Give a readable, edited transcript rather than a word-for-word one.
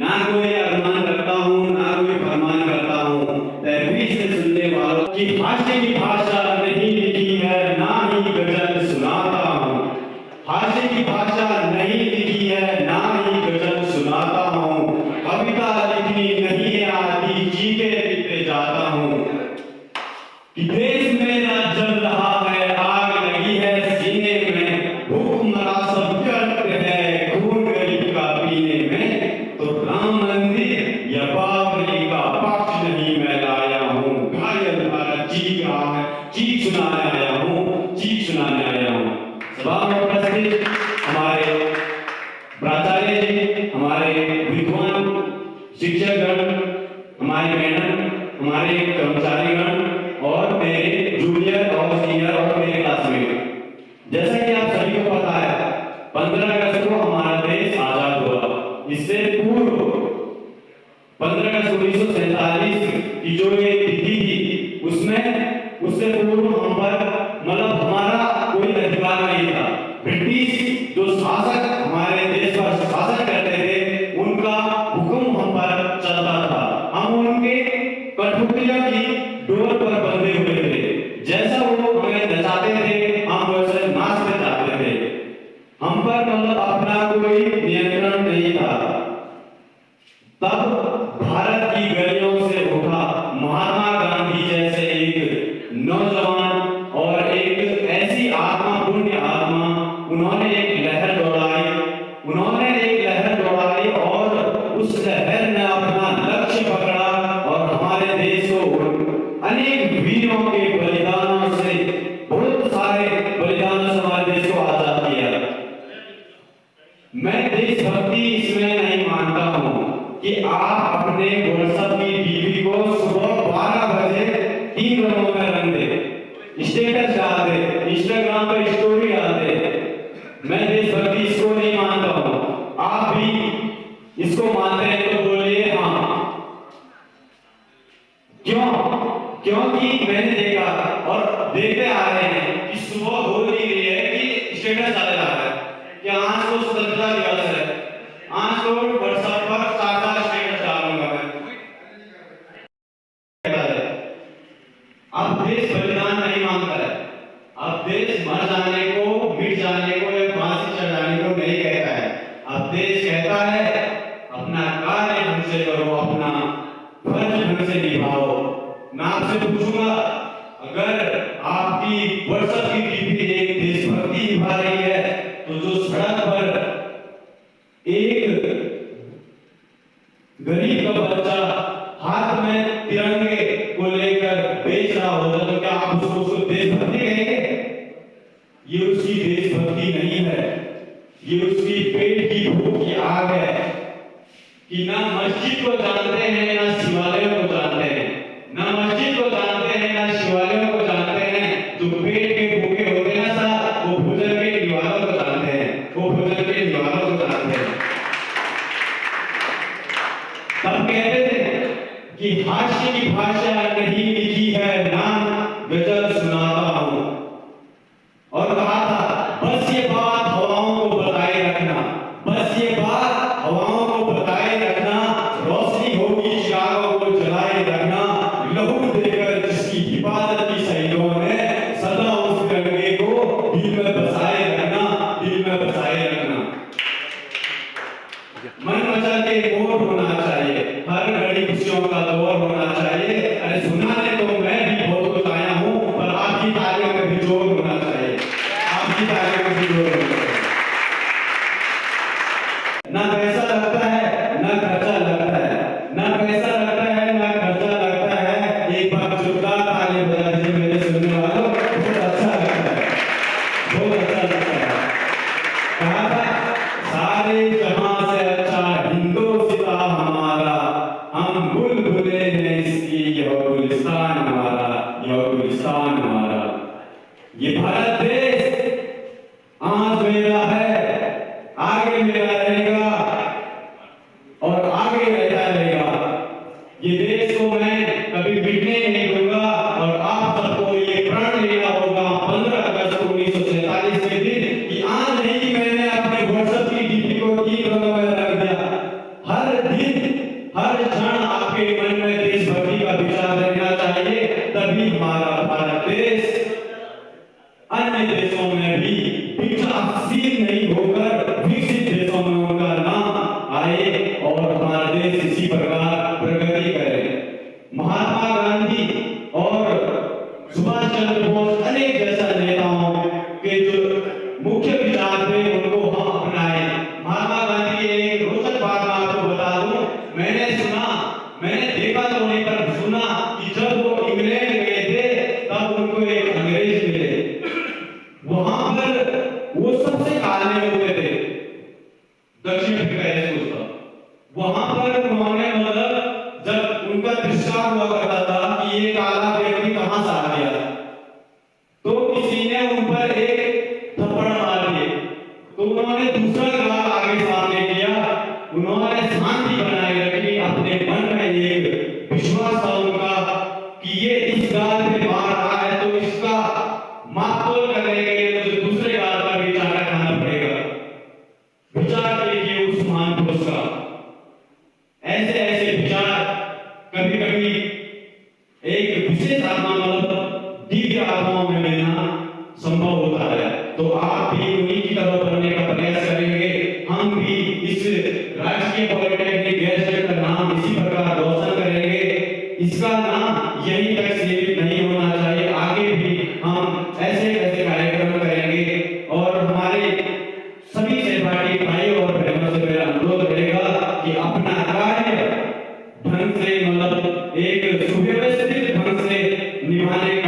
ना कोई अरमान रखता हूँ ना कोई फरमान करता हूँ, तहरीर से सुनने वालों की हाशिए की भाषा नहीं लिखी है, ना ही गजल सुनाता हूँ। हाशिए की भाषा नहीं लिखी है, ना ही गजल सुनाता हूँ। कविता लिखनी नहीं आती, चीखे लिखते जाता हूँ। कि देश मेरा जल रहा है, आग लगी है सीने में, भूख मरा सब करते हैं खून गरीब का पीने में। तो राम मंदिर या बाबरी का पक्ष नहीं मैं लाया हूँ, घायल भारत चीख रहा है, चीख सुनाने आया हूँ, चीख सुनाने आया हूँ। सभा में उपस्थित हमारे प्राचार्य जी, हमारे विद्वान शिक्षकगण, हमारे मैडम, हमारे कर्मचारीगण और मेरे जूनियर और सीनियर और मेरे क्लासमेट, जैसा कि आप सभी को पता है 15 अगस्त को हमारा देश आजाद हुआ। इससे पूर्व 15 अगस्त 1947 की जो ये तिथि थी, उससे पूर्व हम पर मतलब हमारा कोई अधिकार नहीं था। ब्रिटिश जो शासक हमारे देश पर शासन करते थे, उनका हुक्म हम पर चलता था। हम उनके कठपुतलियों की डोर पर बंधे हुए थे। जैसा वो हमें नचाते थे, हम वैसे नाचते जाते थे। हम पर मतलब अपना कोई नियंत्रण नहीं था। तब भारत की गलियों से उठा महात्मा गांधी जैसे एक नौजवान और एक ऐसी आत्मा, पुण्य आत्मा, उन्होंने एक लहर दौड़ाई और उस लहर ने अपना लक्ष्य पकड़ा और हमारे देश को अनेक वीरों के बलिदानों से, बहुत सारे बलिदानों से हमारे देश को आजाद किया। मैं देशभक्ति इसमें नहीं मानता हूं कि आप अपने व्हाट्सएप की डीपी को सुबह 12 बजे 3 रंगों में रंग दे, स्टेटस डाल दे, इंस्टाग्राम पर स्टोरी डाल दे। मैं देशभक्ति इसको नहीं मानता हूं। आप भी इसको मानते हैं तो बोलिए हाँ। क्यों? क्योंकि मैंने देखा और देखते आ रहे हैं कि सुबह हो नहीं रही है कि स्टेटस डाला जा रहा है कि आज को स्वतंत्रता दिवस है, आज को व्हाट्सएप पर 4 स्टेटस डालूंगा मैं। अब देश बलिदान नहीं मांगता है, अब देश मर जाने को, मिट जाने को या फांसी चढ़ाने को नहीं कहता है। अब देश कहता है अपना कार्य ढंग से करो, अपना फर्ज ढंग से निभाओ। मैं आपसे पूछूंगा, अगर आपकी व्हाट्सएप की डीपी एक देशभक्ति निभा रही है, तो जो सड़क पर एक गरीब का बच्चा हाथ में तिरंगे को लेकर बेच रहा होता, तो क्या आप उसको देशभक्ति कहेंगे? ये उसकी देशभक्ति नहीं है, ये उसकी पेट की भूख की आग है कि ना मस्जिद को जानते हैं ना शिवालयों को जानते हैं, ना मस्जिद को जानते हैं ना शिवालयों को जानते हैं। जो पेट के भूखे होते हैं ना साहब, वो भोजन के दीवारों को जानते हैं, वो भोजन के दीवारों को जानते हैं। तब कहते थे कि हाशिए की भाषा नहीं लिखी है, ना गजल सुनाता हूं। और कहा था बस ये बात हवाओं को बताए रखना, बस ये बात हवाओं को बताए रखना, रोशनी होगी चिरागों को जलाए रखना, लहू देकर जिसकी हिफाजत की शहीदों ने, सदा उस तिरंगे को दिल में बसाए रखना, दिल में बसाए रखना। मन मचा के मोर होना चाहिए, हर घड़ी खुशियों का दौर होना चाहिए। अरे सुनाने तो मैं भी बहुत कुछ आया हूं, पर आपकी तालियों में भी जोर होना चाहिए, आपकी तालियों में भी जोर होना चाहिए। ना पैसा लगता है ना खर्चा लगता है, ना पैसा लगता है ना खर्चा लगता है। एक बार जोरदार ताली बजा दीजिए मेरे सुनने वालों, बहुत अच्छा लगता है, बहुत अच्छा लगता है। कहा था सारे जहां से अच्छा हिंदुस्तान हमारा, हम बुलबुले हैं इसकी, यह गुलिस्तान हमारा। देश इसी प्रकार प्रगति करे। महात्मा गांधी और सुभाष चंद्र बोस अनेक जैसा नेताओं के जो मुख्य विचार थे उनको हम अपनाए। महात्मा गांधी की एक रोचक बात मैं आपको बता दूं, मैंने देखा तो नहीं पर सुना कि जब वो इंग्लैंड गए थे तब उनको एक अंग्रेज मिले, वहां पर वो सबसे काले होते थे दक्षिण अफ्रीका। वहां पर उन्होंने मतलब जब उनका तिरस्कार हुआ करता था कि ये काला व्यक्ति कहां से आ गया, तो किसी ने उन पर एक थप्पड़ मार दिए। तो उन्होंने दूसरा सवाल आगे सामने किया, उन्होंने शांति बनाए रखी, अपने मन में एक विश्वास था उनका कि ये इस गाल पे मार रहा है तो इसका मातोल करने के लिए मुझे दूसरे गाल पर भी चारा खाना पड़ेगा। विचार देखिए उस महान पुरुष का। ऐसे ऐसे विचार कभी कभी एक विशेष आत्मा मतलब दिव्य आत्माओं में मिलना संभव होता है। तो आप भी उन्हीं की तरह बनने का प्रयास करेंगे। हम भी इस राजकीय पॉलिटेक्निक गैजेट का नाम इसी प्रकार रोशन करेंगे। इसका नाम यहीं तक सीमित नहीं होना चाहिए, आगे भी हम ऐसे ऐसे कार्यक्रम करेंगे। और हमारे सभी सहपाठी भाई और बहनों से मेरा अनुरोध रहेगा कि अपना कार्य ढंग से मतलब एक सुव्यवस्थित ढंग से निभाने